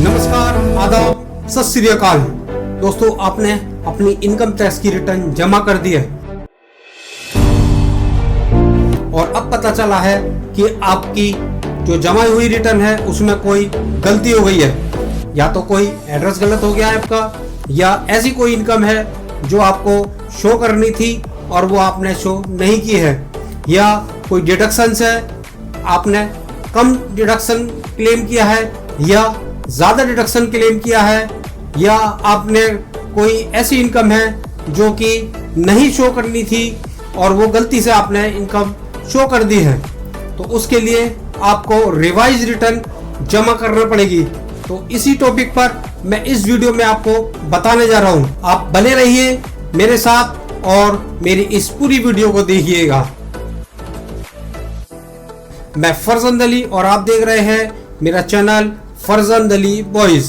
नमस्कार, आदाब, सत श्री अकाल। दोस्तों, आपने अपनी इनकम टैक्स की रिटर्न जमा कर दी है और अब पता चला है कि आपकी जो जमा हुई रिटर्न है उसमें कोई गलती हो गई है। या तो कोई एड्रेस गलत हो गया है आपका, या ऐसी कोई इनकम है जो आपको शो करनी थी और वो आपने शो नहीं की है, या कोई डिडक्शंस है, आपने कम डिडक्शन क्लेम किया है या ज़्यादा डिडक्शन क्लेम किया है, या आपने कोई ऐसी इनकम है जो कि नहीं शो करनी थी और वो गलती से आपने इनकम शो कर दी है, तो उसके लिए आपको रिवाइज रिटर्न जमा करना पड़ेगी। तो इसी टॉपिक पर मैं इस वीडियो में आपको बताने जा रहा हूँ। आप बने रहिए मेरे साथ और मेरी इस पूरी वीडियो को देखिएगा। मैं फरजंद अली और आप देख रहे हैं मेरा चैनल फरजंद अली बॉयज।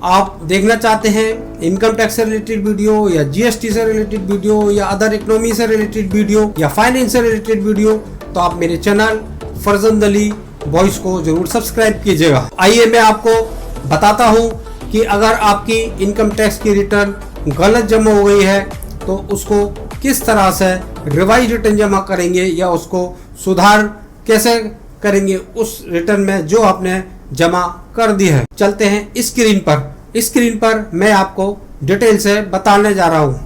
आप देखना चाहते हैं इनकम टैक्स से रिलेटेड वीडियो, या जीएसटी से रिलेटेड वीडियो, या अदर इकोनॉमी से रिलेटेड वीडियो, या फाइनेंस से रिलेटेड वीडियो, तो आप मेरे चैनल फरजंद अली बॉयज को जरूर सब्सक्राइब कीजिएगा। आइए मैं आपको बताता हूं कि अगर आपकी इनकम टैक्स की रिटर्न गलत जमा हो गई है तो उसको किस तरह से रिवाइज रिटर्न जमा करेंगे, या उसको सुधार कैसे करेंगे उस रिटर्न में जो आपने जमा कर दी है। चलते हैं स्क्रीन पर मैं आपको डिटेल से बताने जा रहा हूँ।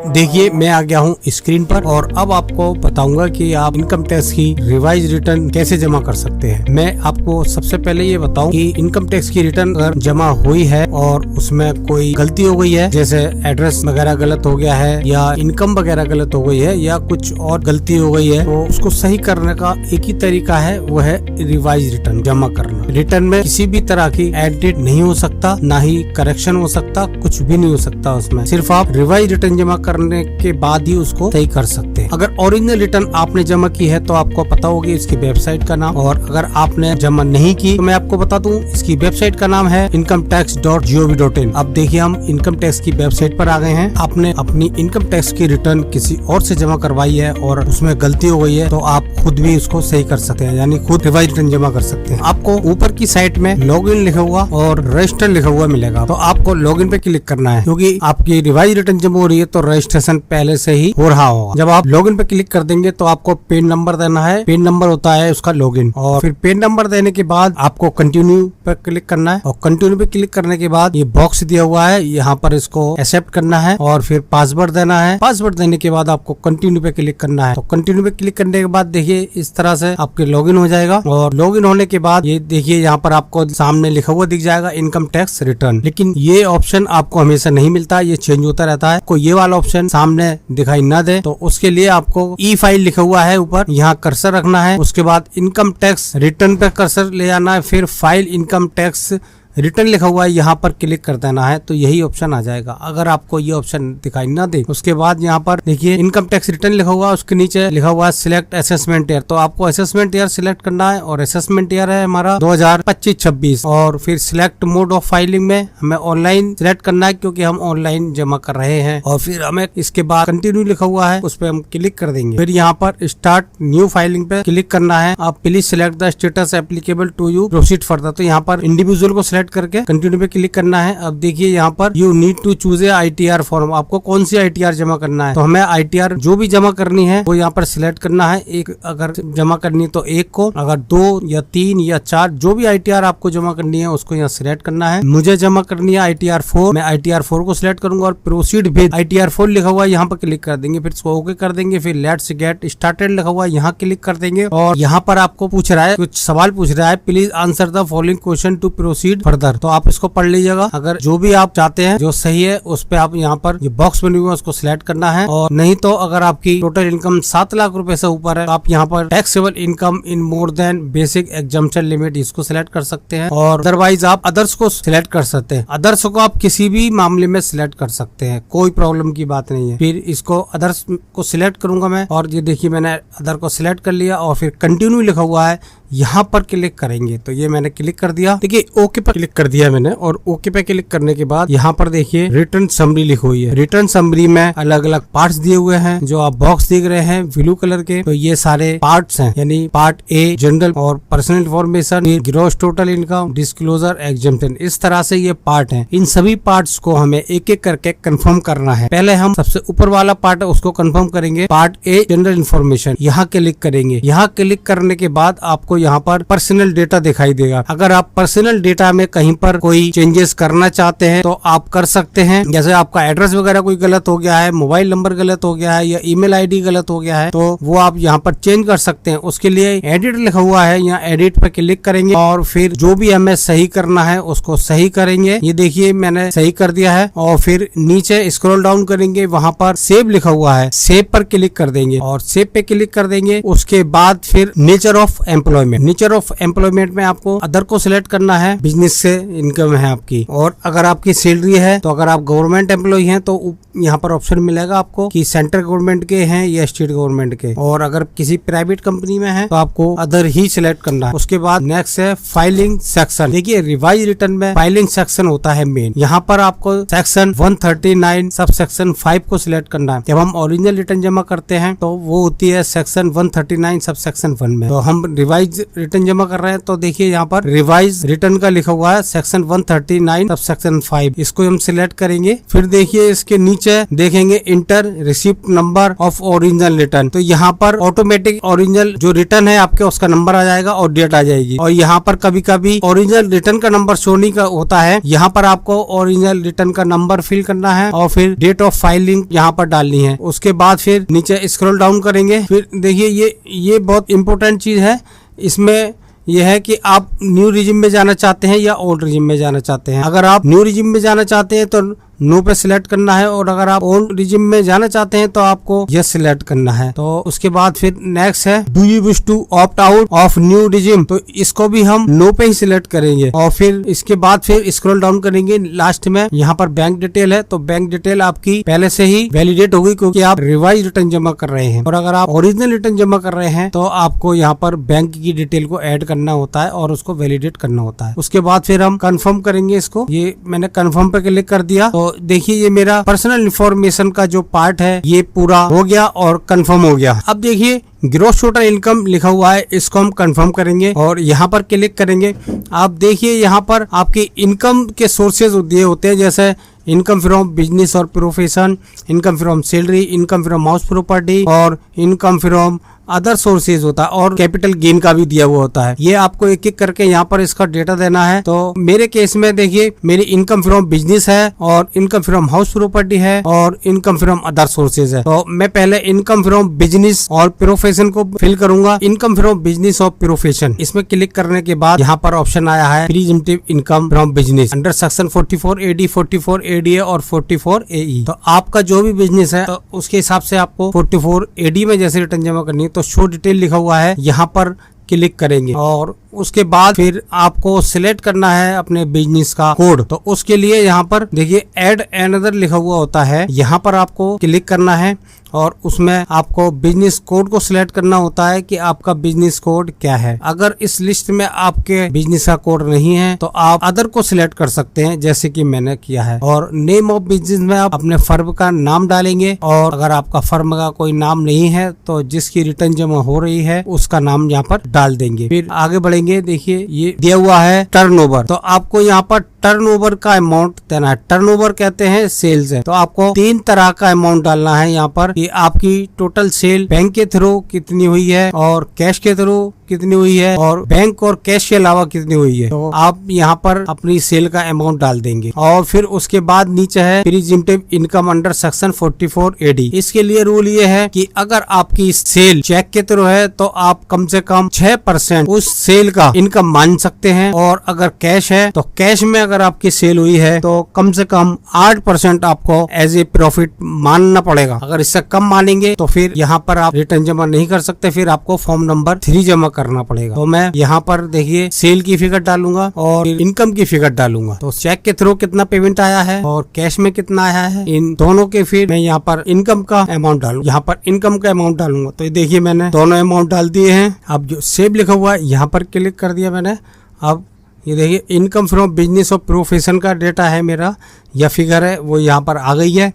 देखिए, मैं आ गया हूँ स्क्रीन पर और अब आपको बताऊंगा कि आप इनकम टैक्स की रिवाइज रिटर्न कैसे जमा कर सकते हैं। मैं आपको सबसे पहले ये बताऊं कि इनकम टैक्स की रिटर्न अगर जमा हुई है और उसमें कोई गलती हो गई है, जैसे एड्रेस वगैरह गलत हो गया है, या इनकम वगैरह गलत हो गई है, या कुछ और गलती हो गई है, तो उसको सही करने का एक ही तरीका है, वो है रिवाइज रिटर्न जमा करना। रिटर्न में किसी भी तरह की एडिट नहीं हो सकता, ना ही करेक्शन हो सकता, कुछ भी नहीं हो सकता उसमें। सिर्फ आप रिवाइज रिटर्न जमा करने के बाद ही उसको सही कर सकते हैं। अगर ओरिजिनल रिटर्न आपने जमा की है तो आपको पता होगी इसकी वेबसाइट का नाम, और अगर आपने जमा नहीं की तो मैं आपको बता दूं इसकी वेबसाइट का नाम है incometax.gov.in। अब देखिए, हम इनकम टैक्स की वेबसाइट पर आ गए हैं। आपने अपनी इनकम टैक्स की रिटर्न किसी और से जमा करवाई है और उसमें गलती हो गई है, तो आप खुद भी उसको सही कर सकते हैं, यानी खुद रिवाइज रिटर्न जमा कर सकते हैं। आपको ऊपर की साइड में लॉगिन लिखा हुआ और रजिस्टर लिखा हुआ मिलेगा, तो आपको लॉगिन पे क्लिक करना है, क्योंकि आपकी रिवाइज रिटर्न जमा हो रही है तो रजिस्ट्रेशन पहले से ही हो रहा होगा। जब आप लॉगिन पे क्लिक कर देंगे तो आपको पेन नंबर देना है। पेन नंबर होता है उसका लॉगिन, और फिर पेन नंबर देने के बाद आपको कंटिन्यू पे क्लिक करना है, और कंटिन्यू पे क्लिक करने के बाद ये बॉक्स दिया हुआ है, यहाँ पर इसको एक्सेप्ट करना है और फिर पासवर्ड देना है। पासवर्ड देने के बाद आपको कंटिन्यू पे क्लिक करना है। तो कंटिन्यू पे क्लिक करने के बाद देखिए इस तरह से आपके लॉगिन हो जाएगा, और लॉगिन होने के बाद ये देखिए यहाँ पर आपको सामने लिखा हुआ दिख जाएगा इनकम टैक्स रिटर्न। लेकिन ये ऑप्शन आपको हमेशा नहीं मिलता, ये चेंज होता रहता है। कोई ये वाला ऑप्शन सामने दिखाई न दे तो उसके लिए आपको ई फाइल लिखा हुआ है ऊपर, यहाँ कर्सर रखना है। उसके बाद इनकम टैक्स रिटर्न पे कर्सर ले जाना है, फिर फाइल इनकम टैक्स रिटर्न लिखा हुआ है, यहाँ पर क्लिक कर देना है, तो यही ऑप्शन आ जाएगा। अगर आपको ये ऑप्शन दिखाई ना दे, उसके बाद यहाँ पर देखिए इनकम टैक्स रिटर्न लिखा हुआ है, उसके नीचे लिखा हुआ है सिलेक्ट असेसमेंट ईयर, तो आपको असेसमेंट ईयर सिलेक्ट करना है, और असेसमेंट ईयर है हमारा 2025-26। और फिर सिलेक्ट मोड ऑफ फाइलिंग में हमें ऑनलाइन सिलेक्ट करना है, क्योंकि हम ऑनलाइन जमा कर रहे हैं। और फिर हमें इसके बाद कंटिन्यू लिखा हुआ है, उस पर हम क्लिक कर देंगे। फिर यहाँ पर स्टार्ट न्यू फाइलिंग पे क्लिक करना है। आप please select the status applicable to you, proceed further, तो यहाँ पर इंडिविजुअल को करके कंटिन्यू पे क्लिक करना है। अब देखिए यहाँ पर you need to choose a ITR form, आपको कौन सी आईटीआर जमा करना है, तो हमें आईटीआर जो भी जमा करनी है वो यहाँ पर सिलेक्ट करना है। एक अगर जमा करनी है तो एक को, अगर 2 या 3 या 4 जो भी आईटीआर आपको जमा करनी है उसको यहाँ सिलेक्ट करना है। मुझे जमा करनी है आईटीआर 4, मैं आईटीआर 4 को सिलेक्ट करूंगा और प्रोसीड विद आईटीआर 4 लिखा हुआ है यहाँ पर क्लिक कर देंगे। फिर इसको ओके कर देंगे। फिर लेट्स गेट स्टार्टेड लिखा हुआ है यहाँ क्लिक कर देंगे, और यहाँ पर आपको पूछ रहा है, कुछ सवाल पूछ रहा है, please answer the following question to proceed further, तो आप इसको पढ़ लीजिएगा। अगर जो भी आप चाहते हैं जो सही है उस पे आप यहाँ पर ये बॉक्स बनी हुई है उसको सिलेक्ट करना है, और नहीं तो अगर आपकी टोटल इनकम 7 लाख रुपए से ऊपर है, आप यहाँ पर taxable income in more than basic exemption limit इसको सिलेक्ट कर सकते हैं, और अदरवाइज आप अदर्स को सिलेक्ट कर सकते हैं। अदर्स को आप किसी भी मामले में सिलेक्ट कर सकते हैं, कोई प्रॉब्लम की बात नहीं है। फिर इसको अदर्स को सिलेक्ट करूंगा मैं, और ये देखिए मैंने अदर को सिलेक्ट कर लिया, और फिर कंटिन्यू लिखा हुआ है यहाँ पर क्लिक करेंगे। तो ये मैंने क्लिक कर दिया। देखिए ओके पर क्लिक कर दिया मैंने, और ओके पे क्लिक करने के बाद यहाँ पर देखिए रिटर्न समरी लिखी हुई है। रिटर्न समरी में अलग अलग पार्ट्स दिए हुए हैं, जो आप बॉक्स देख रहे हैं ब्लू कलर के, तो ये सारे पार्ट्स हैं, यानी पार्ट ए जनरल और personal information, gross total income, disclosure, exemption, इस तरह से ये पार्ट हैं। इन सभी पार्ट्स को हमें एक एक करके कंफर्म करना है। पहले हम सबसे ऊपर वाला पार्ट है उसको कंफर्म करेंगे, पार्ट ए जनरल इन्फॉर्मेशन, यहाँ क्लिक करेंगे। यहाँ क्लिक करने के बाद आपको यहाँ पर पर्सनल डेटा दिखाई देगा। अगर आप पर्सनल डेटा में कहीं पर कोई चेंजेस करना चाहते हैं तो आप कर सकते हैं। जैसे आपका एड्रेस वगैरह कोई गलत हो गया है, मोबाइल नंबर गलत हो गया है, या ईमेल आईडी गलत हो गया है, तो वो आप यहाँ पर चेंज कर सकते हैं। उसके लिए एडिट लिखा हुआ है, यहाँ एडिट पर क्लिक करेंगे और फिर जो भी हमें सही करना है उसको सही करेंगे। ये देखिए मैंने सही कर दिया है, और फिर नीचे स्क्रॉल डाउन करेंगे, वहां पर सेव लिखा हुआ है, सेव पर क्लिक कर देंगे और सेव पे क्लिक कर देंगे। उसके बाद फिर nature of employment, nature of employment में आपको अदर को सिलेक्ट करना है, बिजनेस से इनकम है आपकी, और अगर आपकी सैलरी है तो अगर आप गवर्नमेंट एम्प्लॉय हैं तो यहाँ पर ऑप्शन मिलेगा आपको कि सेंट्रल गवर्नमेंट के हैं या स्टेट गवर्नमेंट के, और अगर किसी प्राइवेट कंपनी में है तो आपको अदर ही सिलेक्ट करना है। उसके बाद नेक्स्ट है फाइलिंग सेक्शन। देखिए रिवाइज रिटर्न में फाइलिंग सेक्शन होता है मेन, यहाँ पर आपको सेक्शन 139 सब सेक्शन 5 को सिलेक्ट करना है। जब हम ओरिजिनल रिटर्न जमा करते हैं तो वो होती है सेक्शन 139 सब सेक्शन 1 में। तो हम रिवाइज रिटर्न जमा कर रहे हैं तो देखिए यहाँ पर रिवाइज रिटर्न का लिखा हुआ है सेक्शन 139 सब सेक्शन 5, इसको हम सिलेक्ट करेंगे। फिर देखिए इसके नीचे देखेंगे inter receipt number of original return, तो यहाँ पर ऑटोमेटिक ओरिजिनल जो रिटर्न है आपके उसका नंबर आ जाएगा और डेट आ जाएगी। और यहाँ पर कभी कभी ओरिजिनल रिटर्न का नंबर शो नहीं का होता है, यहाँ पर आपको ओरिजिनल रिटर्न का नंबर फिल करना है और फिर डेट ऑफ फाइलिंग यहाँ पर डालनी है। उसके बाद फिर नीचे स्क्रॉल डाउन करेंगे। फिर देखिए ये बहुत इंपॉर्टेंट चीज है, इसमें यह है कि आप न्यू रिजिम में जाना चाहते हैं या ओल्ड रिजिम में जाना चाहते हैं। अगर आप न्यू रिजिम में जाना चाहते हैं तो नो पे सिलेक्ट करना है, और अगर आप ओल्ड रिजिम में जाना चाहते हैं तो आपको यस सिलेक्ट करना है। तो उसके बाद फिर नेक्स्ट है do you wish to opt out of new regime, तो इसको भी हम नो पे ही सिलेक्ट करेंगे। और फिर इसके बाद फिर स्क्रॉल डाउन करेंगे, लास्ट में यहाँ पर बैंक डिटेल है, तो बैंक डिटेल आपकी पहले से ही वैलिडेट होगी क्योंकि आप रिवाइज रिटर्न जमा कर रहे हैं। और अगर आप ओरिजिनल रिटर्न जमा कर रहे हैं तो आपको यहाँ पर बैंक की डिटेल को ऐड करना होता है और उसको वैलिडेट करना होता है। उसके बाद फिर हम कंफर्म करेंगे इसको। ये मैंने कंफर्म पे क्लिक कर दिया, तो देखिए ये मेरा पर्सनल इंफॉर्मेशन का जो पार्ट है ये पूरा हो गया और कंफर्म हो गया। अब देखिए ग्रॉस टोटल इनकम लिखा हुआ है, इसको हम कंफर्म करेंगे और यहाँ पर क्लिक करेंगे। आप देखिए यहाँ पर आपकी इनकम के सोर्सेज दिए होते हैं, जैसे इनकम फ्रॉम बिजनेस और profession, income from salary, income from house property और इनकम फ्रॉम अदर सोर्सेज होता है, और कैपिटल गेन का भी दिया हुआ होता है। ये आपको एक एक करके यहाँ पर इसका डेटा देना है। तो मेरे केस में देखिए मेरी इनकम फ्रॉम बिजनेस है और इनकम फ्रॉम हाउस प्रॉपर्टी है और इनकम फ्रॉम अदर सोर्सेज है। तो मैं पहले इनकम फ्रॉम बिजनेस और प्रोफेशन को फिल करूंगा। इनकम फ्रॉम बिजनेस और प्रोफेशन, इसमें क्लिक करने के बाद यहाँ पर ऑप्शन आया है presumptive income from business under section 44 AD, 44 ADA और 44 AE। तो आपका जो भी बिजनेस है तो उसके हिसाब से आपको 44 AD में जैसे रिटर्न जमा करनी है, तो शो डिटेल लिखा हुआ है, यहाँ पर क्लिक करेंगे और उसके बाद फिर आपको सिलेक्ट करना है अपने बिजनेस का कोड। तो उसके लिए यहाँ पर देखिए ऐड अनदर लिखा हुआ होता है, यहाँ पर आपको क्लिक करना है और उसमें आपको बिजनेस कोड को सिलेक्ट करना होता है कि आपका बिजनेस कोड क्या है। अगर इस लिस्ट में आपके बिजनेस का कोड नहीं है तो आप अदर को सिलेक्ट कर सकते हैं, जैसे कि मैंने किया है। और नेम ऑफ बिजनेस में आप अपने फर्म का नाम डालेंगे, और अगर आपका फर्म का कोई नाम नहीं है तो जिसकी रिटर्न जमा हो रही है उसका नाम यहाँ पर डाल देंगे। फिर आगे बढ़ेंगे। देखिए ये दिया हुआ है टर्नओवर, तो आपको यहाँ पर टर्नओवर का अमाउंट देना है। टर्नओवर कहते हैं सेल्स है, तो आपको 3 तरह का अमाउंट डालना है यहाँ पर कि आपकी टोटल सेल बैंक के थ्रू कितनी हुई है और कैश के थ्रू कितनी हुई है और बैंक और कैश के अलावा कितनी हुई है। तो आप यहाँ पर अपनी सेल का अमाउंट डाल देंगे। और फिर उसके बाद नीचे है presumptive income under section 44 AD। इसके लिए रूल ये है कि अगर आपकी सेल चेक के थ्रू है तो आप कम से कम 6% उस सेल का इनकम मान सकते हैं, और अगर कैश है तो कैश में अगर आपकी सेल हुई है तो कम से कम 8% आपको एज ए प्रॉफिट मानना पड़ेगा। अगर इससे कम मानेंगे तो फिर यहाँ पर आप रिटर्न जमा नहीं कर सकते, फिर आपको फॉर्म नंबर 3 जमा करना पड़ेगा। तो मैं यहाँ पर देखिए सेल की फिगर डालूंगा और इनकम की फिगर डालूंगा। तो चेक के थ्रू कितना पेमेंट आया है और कैश में कितना आया है, इन दोनों के फिर मैं यहाँ पर इनकम का अमाउंट डालूंगा। यहाँ पर इनकम का अमाउंट डालूंगा। तो ये देखिए मैंने दोनों अमाउंट डाल दिए हैं। अब जो सेव लिखा हुआ है यहाँ पर क्लिक कर दिया मैंने। अब ये देखिए इनकम फ्रॉम बिजनेस और प्रोफेशन का डेटा है मेरा, यह फिगर है वो यहाँ पर आ गई है।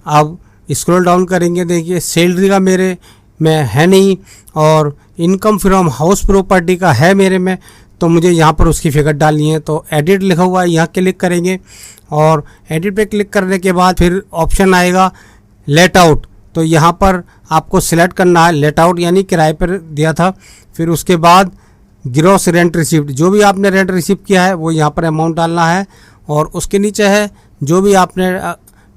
अब स्क्रॉल डाउन करेंगे, देखिए सैलरी का मेरे में है नहीं और इनकम फ्रॉम हाउस प्रॉपर्टी का है मेरे में, तो मुझे यहाँ पर उसकी फिगर डालनी है। तो एडिट लिखा हुआ है, यहाँ क्लिक करेंगे और एडिट पे क्लिक करने के बाद फिर ऑप्शन आएगा लेट आउट। तो यहाँ पर आपको सिलेक्ट करना है लेट आउट, यानी किराए पर दिया था। फिर उसके बाद ग्रॉस रेंट रिसिप्ट, जो भी आपने रेंट रिसीव किया है वो यहाँ पर अमाउंट डालना है। और उसके नीचे है जो भी आपने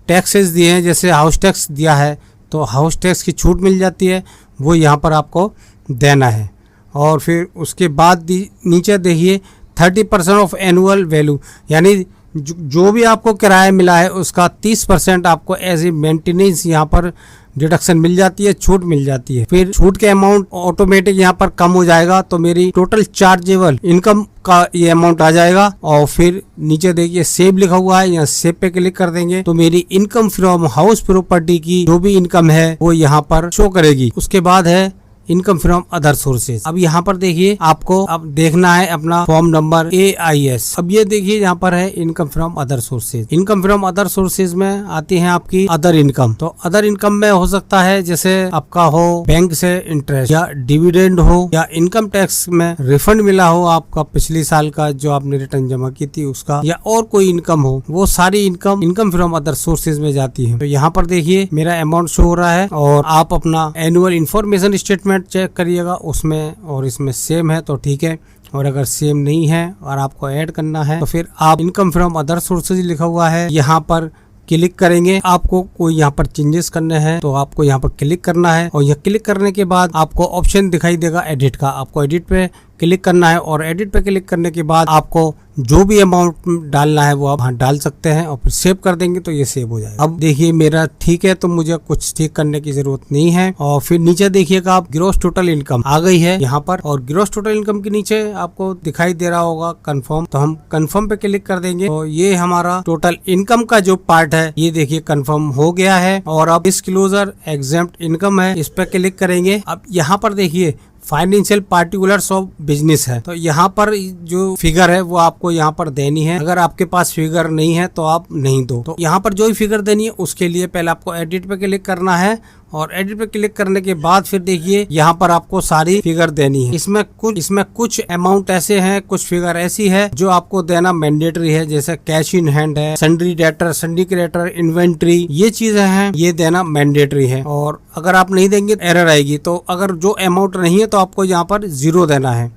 टैक्सेस दिए हैं, जैसे हाउस टैक्स दिया है तो हाउस टैक्स की छूट मिल जाती है, वो यहाँ पर आपको देना है। और फिर उसके बाद नीचे देखिए 30% ऑफ एनुअल वैल्यू, यानी जो भी आपको किराया मिला है उसका 30% आपको एज ए मेंटेनेंस यहाँ पर डिडक्शन मिल जाती है, छूट मिल जाती है। फिर छूट के अमाउंट ऑटोमेटिक यहाँ पर कम हो जाएगा, तो मेरी टोटल चार्जेबल इनकम का ये अमाउंट आ जाएगा। और फिर नीचे देखिए सेव लिखा हुआ है, यहाँ सेव पे क्लिक कर देंगे तो मेरी इनकम फ्रॉम हाउस प्रॉपर्टी की जो भी इनकम है वो यहाँ पर शो करेगी। उसके बाद है इनकम फ्रॉम अदर सोर्सेज। अब यहाँ पर देखिए आपको अब देखना है अपना फॉर्म नंबर AIS। अब ये देखिए यहाँ पर है income from other sources. Income from other sources में आती है आपकी अदर इनकम। तो अदर इनकम में हो सकता है जैसे आपका हो बैंक से इंटरेस्ट या डिविडेंड हो या इनकम टैक्स में रिफंड मिला हो आपका पिछले साल का जो आपने रिटर्न जमा की थी उसका, या और कोई इनकम हो, वो सारी इनकम फ्रॉम अदर सोर्सेज में जाती है। तो यहाँ पर देखिए मेरा अमाउंट शो हो रहा है और आप अपना एनुअल इंफॉर्मेशन स्टेटमेंट चेक करिएगा, उसमें और इसमें सेम है तो ठीक है, और अगर सेम नहीं है और आपको ऐड करना है तो फिर आप इनकम फ्रॉम अदर सोर्सेज लिखा हुआ है यहाँ पर क्लिक करेंगे। आपको कोई यहाँ पर चेंजेस करने हैं तो आपको यहाँ पर क्लिक करना है और यह क्लिक करने के बाद आपको ऑप्शन दिखाई देगा एडिट का, आपको एडिट पे क्लिक करना है और एडिट पे क्लिक करने के बाद आपको जो भी अमाउंट डालना है वो आप डाल सकते हैं और फिर सेव कर देंगे तो ये सेव हो जाएगा। अब देखिए मेरा ठीक है, तो मुझे कुछ ठीक करने की जरूरत नहीं है। और फिर नीचे देखिएगा आप ग्रॉस टोटल इनकम आ गई है यहाँ पर, और ग्रॉस टोटल इनकम के नीचे आपको दिखाई दे रहा होगा कंफर्म, तो हम कंफर्म पे क्लिक कर देंगे। तो ये हमारा टोटल इनकम का जो पार्ट है ये देखिए कंफर्म हो गया है। और अब डिस्क्लोजर एग्जेम्प्ट इनकम है, इस पे क्लिक करेंगे। अब यहाँ पर देखिए फाइनेंशियल पार्टिकुलर्स ऑफ बिजनेस है, तो यहाँ पर जो फिगर है वो आपको यहाँ पर देनी है। अगर आपके पास फिगर नहीं है तो आप नहीं दो। तो यहाँ पर जो भी फिगर देनी है उसके लिए पहले आपको एडिट पे क्लिक करना है और एडिट पे क्लिक करने के बाद फिर देखिए यहाँ पर आपको सारी फिगर देनी है। इसमें कुछ अमाउंट ऐसे हैं, कुछ फिगर ऐसी है जो आपको देना मैंडेटरी है, जैसे कैश इन हैंड है, sundry debtor, sundry creditor, inventory, ये चीजें हैं, ये देना मैंडेटरी है। और अगर आप नहीं देंगे एरर आएगी। तो अगर जो अमाउंट नहीं है तो आपको यहाँ पर 0 देना है।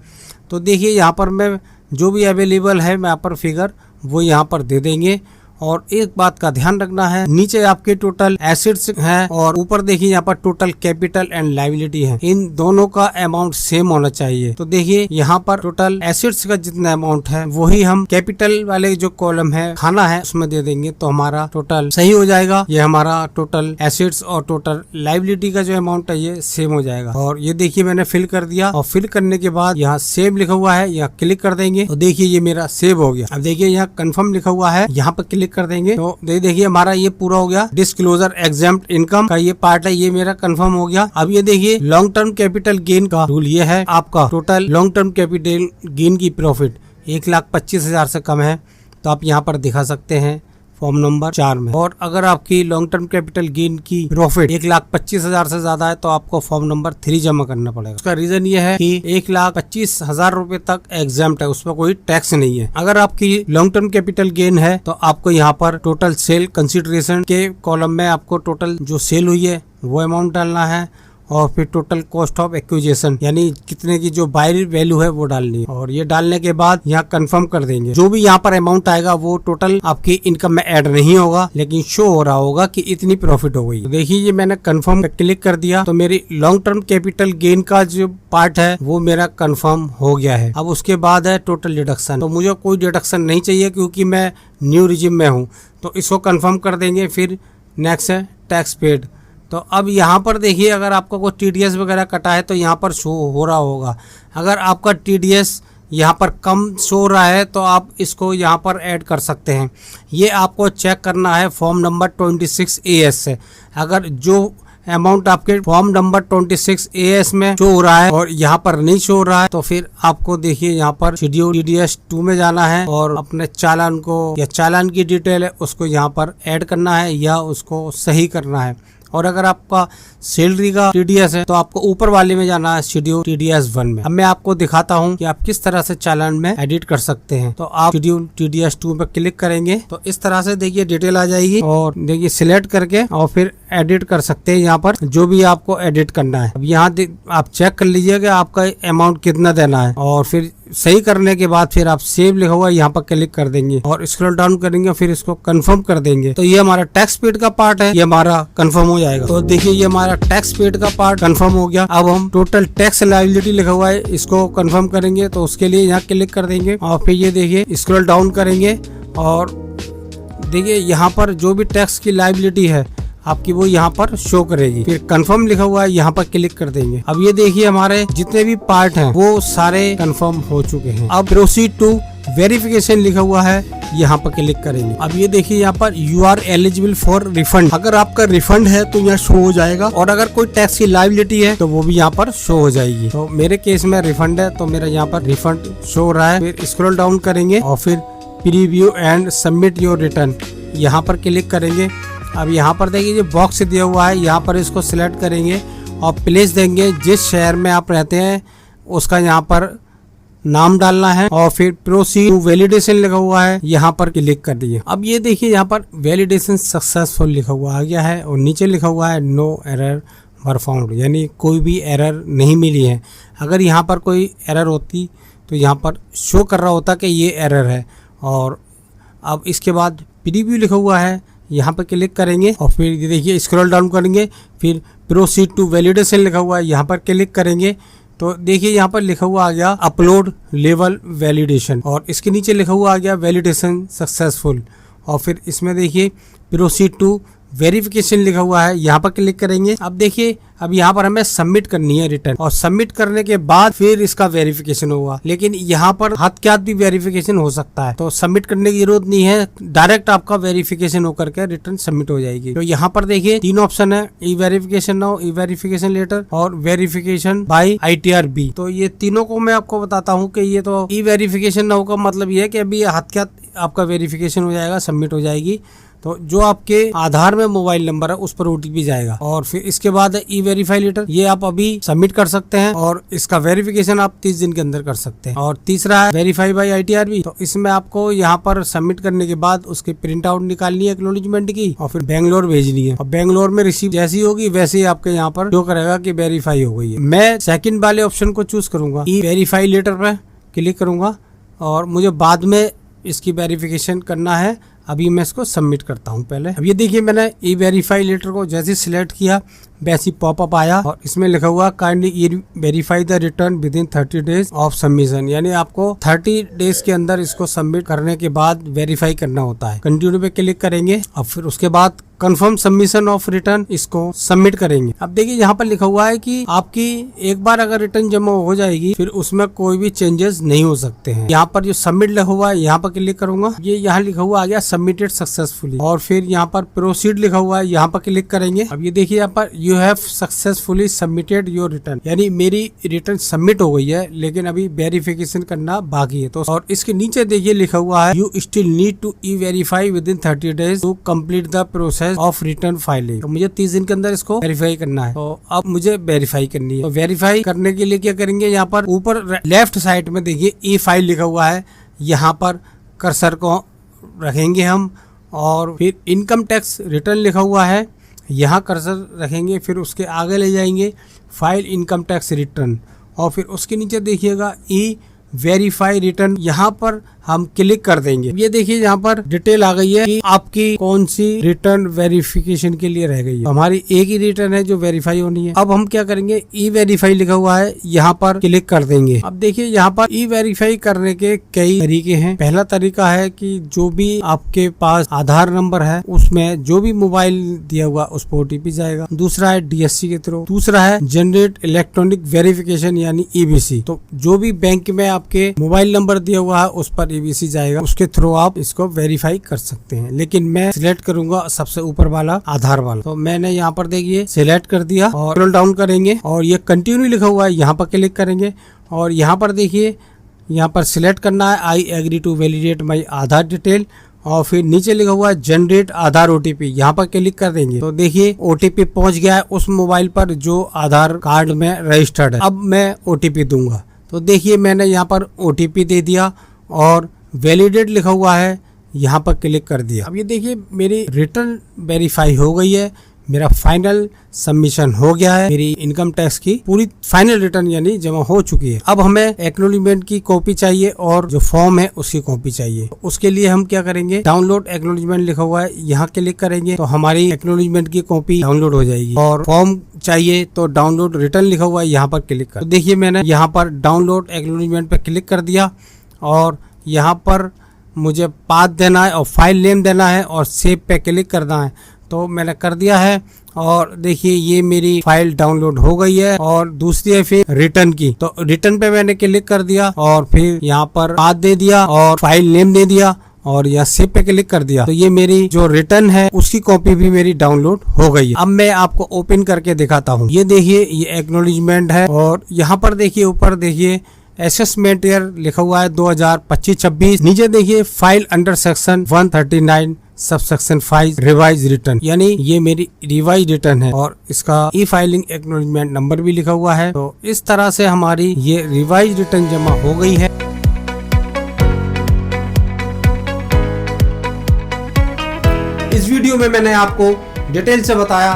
तो देखिए यहाँ पर मैं जो भी अवेलेबल है मैं यहाँ पर फिगर वो यहाँ पर दे देंगे। और एक बात का ध्यान रखना है, नीचे आपके टोटल एसेट्स है और ऊपर देखिए यहाँ पर टोटल कैपिटल एंड लायबिलिटी है, इन दोनों का अमाउंट सेम होना चाहिए। तो देखिए यहाँ पर टोटल एसेट्स का जितना अमाउंट है वही हम कैपिटल वाले जो कॉलम है खाना है उसमें दे देंगे, तो हमारा टोटल सही हो जाएगा। ये हमारा टोटल एसेट्स और टोटल लायबिलिटी का जो अमाउंट है ये सेम हो जाएगा। और ये देखिए मैंने फिल कर दिया और फिल करने के बाद यहाँ सेव लिखा हुआ है, यहाँ क्लिक कर देंगे तो देखिए ये मेरा सेव हो गया। अब देखिए यहाँ कंफर्म लिखा हुआ है, यहाँ पर क्लिक कर देंगे तो देखिए हमारा ये पूरा हो गया। डिस्क्लोजर एग्जेम्प्ट इनकम का ये पार्ट है, ये मेरा कंफर्म हो गया। अब ये देखिए लॉन्ग टर्म कैपिटल गेन का रूल ये है, आपका total long term capital gain की प्रॉफिट 1,25,000 से कम है तो आप यहाँ पर दिखा सकते हैं फॉर्म नंबर 4 में। और अगर आपकी लॉन्ग टर्म कैपिटल गेन की प्रॉफिट 1,25,000 से ज्यादा है तो आपको फॉर्म नंबर 3 जमा करना पड़ेगा। उसका रीजन ये है कि 1,25,000 रुपए तक एग्जाम्प्ट है, उसमें कोई टैक्स नहीं है। अगर आपकी लॉन्ग टर्म कैपिटल गेन है तो आपको यहाँ पर टोटल सेल कंसिडरेशन के कॉलम में आपको टोटल जो सेल हुई है वो अमाउंट डालना है और फिर टोटल कॉस्ट ऑफ एक्विजिशन यानी कितने की जो बाय वैल्यू है वो डालनी है। और ये डालने के बाद यहाँ कंफर्म कर देंगे। जो भी यहाँ पर अमाउंट आएगा वो टोटल आपकी इनकम में ऐड नहीं होगा, लेकिन शो हो रहा होगा कि इतनी प्रॉफिट हो गई। तो देखिए ये मैंने कंफर्म क्लिक कर दिया तो मेरी लॉन्ग टर्म कैपिटल गेन का जो पार्ट है वो मेरा कंफर्म हो गया है। अब उसके बाद है टोटल डिडक्शन, तो मुझे कोई डिडक्शन नहीं चाहिए क्योंकि मैं न्यू रिजिम में हूँ, तो इसको कंफर्म कर देंगे। फिर नेक्स्ट है टैक्स पेड, तो अब यहाँ पर देखिए, अगर आपका कोई TDS वगैरह कटा है तो यहाँ पर शो हो रहा होगा। अगर आपका TDS यहाँ पर कम शो हो रहा है तो आप इसको यहाँ पर ऐड कर सकते हैं। ये आपको चेक करना है फॉर्म नंबर 26 AS से। अगर जो अमाउंट आपके फॉर्म नंबर 26 AS में शो हो रहा है और यहाँ पर नहीं शो हो रहा है, तो फिर आपको देखिए यहाँ पर शेड्यूल TDS 2 में जाना है और अपने चालान को या चालान की डिटेल है उसको यहाँ पर ऐड करना है या उसको सही करना है। और अगर आपका सैलरी का TDS है तो आपको ऊपर वाले में जाना है, शेड्यूल TDS 1 में। अब मैं आपको दिखाता हूँ कि आप किस तरह से चालान में एडिट कर सकते हैं। तो आप शेड्यूल TDS 2 पर क्लिक करेंगे तो इस तरह से देखिए डिटेल आ जाएगी और देखिए सिलेक्ट करके और फिर एडिट कर सकते हैं यहाँ पर जो भी आपको एडिट करना है। अब यहाँ आप चेक कर लीजिए कि आपका अमाउंट कितना देना है और फिर सही करने के बाद फिर आप सेव लिखा हुआ यहाँ पर क्लिक कर देंगे और स्क्रॉल डाउन करेंगे और फिर इसको कंफर्म कर देंगे। तो ये हमारा टैक्स पेड का पार्ट है, ये हमारा कंफर्म हो जाएगा। तो देखिए ये हमारा टैक्स पेड का पार्ट कंफर्म हो गया। अब हम टोटल टैक्स लायबिलिटी लिखा हुआ है इसको कंफर्म करेंगे, तो उसके लिए यहाँ क्लिक कर देंगे और फिर ये देखिए स्क्रॉल डाउन करेंगे और देखिए यहाँ पर जो भी टैक्स की लायबिलिटी है आपकी वो यहाँ पर शो करेगी। फिर कंफर्म लिखा हुआ है यहाँ पर क्लिक कर देंगे। अब ये देखिए हमारे जितने भी पार्ट हैं वो सारे कंफर्म हो चुके हैं। अब प्रोसीड टू वेरिफिकेशन लिखा हुआ है, यहाँ पर क्लिक करेंगे। अब ये देखिए यहाँ पर you are eligible for refund. अगर आपका रिफंड है तो यहाँ शो हो जाएगा और अगर कोई टैक्स की लायबिलिटी है तो वो भी यहाँ पर शो हो जाएगी। तो मेरे केस में रिफंड है तो मेरा यहाँ पर रिफंड शो हो रहा है। फिर स्क्रॉल डाउन करेंगे और फिर preview and submit your return यहाँ पर क्लिक करेंगे। अब यहाँ पर देखिए जो बॉक्स दिया हुआ है यहाँ पर इसको सिलेक्ट करेंगे और प्लेस देंगे। जिस शहर में आप रहते हैं उसका यहाँ पर नाम डालना है और फिर प्रोसीड टू वैलिडेशन लिखा हुआ है यहाँ पर क्लिक कर दिए। अब ये देखिए यहाँ पर वैलिडेशन सक्सेसफुल लिखा हुआ आ गया है और नीचे लिखा हुआ है नो एरर वर फाउंड, यानी कोई भी एरर नहीं मिली है। अगर यहाँ पर कोई एरर होती तो यहाँ पर शो कर रहा होता कि ये एरर है। और अब इसके बाद प्रीव्यू लिखा हुआ है यहाँ पर क्लिक करेंगे और फिर देखिए स्क्रॉल डाउन करेंगे, फिर प्रोसीड टू वैलिडेशन लिखा हुआ है यहाँ पर क्लिक करेंगे। तो देखिए यहाँ पर लिखा हुआ आ गया अपलोड लेवल वैलिडेशन और इसके नीचे लिखा हुआ आ गया वैलिडेशन सक्सेसफुल और फिर इसमें देखिए प्रोसीड टू वेरिफिकेशन लिखा हुआ है यहाँ पर क्लिक करेंगे। अब देखिए अब यहाँ पर हमें सबमिट करनी है रिटर्न और सबमिट करने के बाद फिर इसका वेरिफिकेशन होगा, लेकिन यहाँ पर हाथ के हाथ भी वेरिफिकेशन हो सकता है। तो सबमिट करने की जरूरत नहीं है, डायरेक्ट आपका वेरिफिकेशन होकर के रिटर्न सबमिट हो जाएगी। तो यहाँ पर देखिए 3 ऑप्शन है, ई वेरिफिकेशन नाउ, ई वेरिफिकेशन लेटर और वेरिफिकेशन बाय ITRB। तो ये तीनों को मैं आपको बताता हूँ कि ये तो ई वेरिफिकेशन नाउ का मतलब ये है कि अभी हाथ के हाथ आपका वेरिफिकेशन हो जाएगा, सबमिट हो जाएगी। तो जो आपके आधार में मोबाइल नंबर है उस पर OTP जाएगा और फिर इसके बाद ई वेरीफाई लेटर, ये आप अभी सबमिट कर सकते हैं और इसका वेरिफिकेशन आप 30 दिन के अंदर कर सकते हैं। और तीसरा है वेरीफाई बाय ITRB। तो इसमें आपको यहाँ पर सबमिट करने के बाद उसकी प्रिंट आउट निकालनी है एक्नॉलेजमेंट की और फिर बेंगलोर भेजनी है और बेंगलोर में रिसीव जैसी होगी वैसे ही आपके यहाँ पर शो करेगा कि वेरीफाई हो गई है। मैं सेकंड वाले ऑप्शन को चूज करूंगा, ई वेरीफाई लेटर पे क्लिक करूंगा और मुझे बाद में इसकी वेरिफिकेशन करना है। अभी मैं इसको सबमिट करता हूं पहले। अब ये देखिए मैंने ई वेरीफाई लेटर को जैसे सिलेक्ट किया वैसी पॉपअप आया और इसमें लिखा हुआ kindly verify the return with in 30 days of submission, यानी आपको 30 डेज के अंदर इसको सबमिट करने के बाद वेरीफाई करना होता है। कंटिन्यू पे क्लिक करेंगे और फिर उसके बाद कंफर्म सबमिशन ऑफ रिटर्न इसको सबमिट करेंगे। अब देखिए यहाँ पर लिखा हुआ है कि आपकी एक बार अगर रिटर्न जमा हो जाएगी फिर उसमें कोई भी चेंजेस नहीं हो सकते हैं। यहाँ पर जो सबमिट लिखा हुआ है यहाँ पर क्लिक करूंगा, ये यहाँ लिखा हुआ आ गया सबमिटेड सक्सेसफुली और फिर यहाँ पर प्रोसीड लिखा हुआ है यहाँ पर क्लिक करेंगे। अब ये देखिए यहाँ पर you have successfully submitted your return, यानी मेरी रिटर्न सबमिट हो गई है लेकिन अभी वेरिफिकेशन करना बाकी है। तो और इसके नीचे देखिए लिखा हुआ है you still need to e verify within 30 days to complete the process of return filing. तो मुझे 30 दिन के अंदर इसको वेरीफाई करना है। तो अब मुझे वेरीफाई करनी है। तो वेरीफाई करने के लिए क्या करेंगे, यहाँ पर ऊपर लेफ्ट साइड में देखिए ई फाइल लिखा हुआ है, यहाँ पर कर्सर को रखेंगे हम और फिर इनकम टैक्स रिटर्न लिखा हुआ है, यहाँ कर्सर रखेंगे, फिर उसके आगे ले जाएंगे फाइल इनकम टैक्स रिटर्न और फिर उसके नीचे देखिएगा ई वेरीफाई रिटर्न, यहाँ पर हम क्लिक कर देंगे। ये देखिए यहाँ पर डिटेल आ गई है कि आपकी कौन सी रिटर्न वेरिफिकेशन के लिए रह गई है। हमारी एक ही रिटर्न है जो वेरीफाई होनी है। अब हम क्या करेंगे, ई वेरीफाई लिखा हुआ है, यहाँ पर क्लिक कर देंगे। अब देखिए यहाँ पर ई वेरीफाई करने के कई तरीके हैं। पहला तरीका है कि जो भी आपके पास आधार नंबर है उसमें जो भी मोबाइल दिया हुआ उस पर ओटीपी जाएगा। दूसरा है डीएससी के थ्रू। दूसरा है जनरेट इलेक्ट्रॉनिक वेरिफिकेशन यानी ईबीसी। तो जो भी बैंक में आपके मोबाइल नंबर दिया हुआ है उस पर ईबीसी जाएगा, उसके थ्रू आप इसको वेरीफाई कर सकते हैं। लेकिन मैं सिलेक्ट करूंगा सबसे ऊपर वाला आधार वाला। तो मैंने यहाँ पर देखिए सिलेक्ट कर दिया और स्क्रॉल डाउन करेंगे और ये कंटिन्यू लिखा हुआ है, यहाँ पर क्लिक करेंगे और यहाँ पर देखिए यहाँ पर सिलेक्ट करना है I agree to validate my Aadhaar detail और फिर नीचे लिखा हुआ है जनरेट आधार ओटीपी, यहाँ पर क्लिक कर देंगे। तो देखिए ओटीपी पहुंच गया है उस मोबाइल पर जो आधार कार्ड में रजिस्टर्ड है। अब मैं ओटीपी दूंगा। तो देखिए मैंने यहाँ पर ओटीपी दे दिया और वैलिडेट लिखा हुआ है, यहाँ पर क्लिक कर दिया। अब ये देखिए मेरी रिटर्न वेरीफाई हो गई है, मेरा फाइनल सबमिशन हो गया है, मेरी इनकम टैक्स की पूरी फाइनल रिटर्न यानी जमा हो चुकी है। अब हमें एक्नॉलेजमेंट की कॉपी चाहिए और जो फॉर्म है उसकी कॉपी चाहिए। उसके लिए हम क्या करेंगे, डाउनलोड एक्नॉलेजमेंट लिखा हुआ है, यहाँ क्लिक करेंगे तो हमारी एक्नॉलेजमेंट की कॉपी डाउनलोड हो जाएगी। और फॉर्म चाहिए तो डाउनलोड रिटर्न लिखा हुआ है, यहाँ पर क्लिक कर। तो देखिए मैंने यहाँ पर डाउनलोड एक्नॉलेजमेंट पे क्लिक कर दिया और यहाँ पर मुझे पाथ देना है और फाइल नेम देना है और सेव पे क्लिक करना है। तो मैंने कर दिया है और देखिए ये मेरी फाइल डाउनलोड हो गई है। और दूसरी है फिर रिटर्न की, तो रिटर्न पे मैंने क्लिक कर दिया और फिर यहाँ पर पाथ दे दिया और फाइल नेम दे दिया और यहाँ सेव पे क्लिक कर दिया। तो ये मेरी जो रिटर्न है उसकी कॉपी भी मेरी डाउनलोड हो गई है। अब मैं आपको ओपन करके दिखाता हूँ। ये देखिए ये एक्नॉलेजमेंट है और यहाँ पर देखिए ऊपर देखिए असेसमेंट ईयर लिखा हुआ है 2025-26। नीचे देखिए file under section 139 subsection 5 revise return, यानी ये मेरी रिवाइज रिटर्न है और इसका ई फाइलिंग एक्नॉलेजमेंट नंबर भी लिखा हुआ है। तो इस तरह से हमारी ये रिवाइज रिटर्न जमा हो गई है। इस वीडियो में मैंने आपको डिटेल से बताया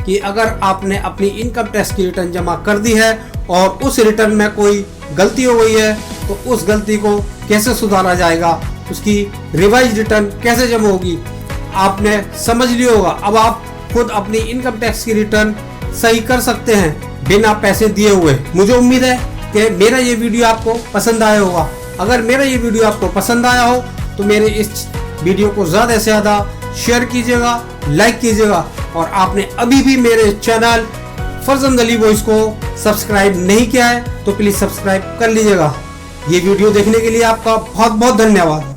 कि अगर आपने अपनी इनकम टैक्स की रिटर्न जमा कर दी है और उस रिटर्न में कोई गलती हो गई है तो उस गलती को कैसे सुधारा जाएगा, उसकी रिवाइज रिटर्न कैसे जमा होगी, आपने समझ लिया होगा। अब आप खुद अपनी इनकम टैक्स की रिटर्न सही कर सकते हैं बिना पैसे दिए हुए। मुझे उम्मीद है कि मेरा ये वीडियो आपको पसंद आया होगा। अगर मेरा ये वीडियो आपको पसंद आया हो तो मेरे इस वीडियो को ज़्यादा से ज़्यादा शेयर कीजिएगा, लाइक कीजिएगा और आपने अभी भी मेरे चैनल फरजंद अली वॉइस को सब्सक्राइब नहीं किया है तो प्लीज़ सब्सक्राइब कर लीजिएगा। ये वीडियो देखने के लिए आपका बहुत बहुत धन्यवाद।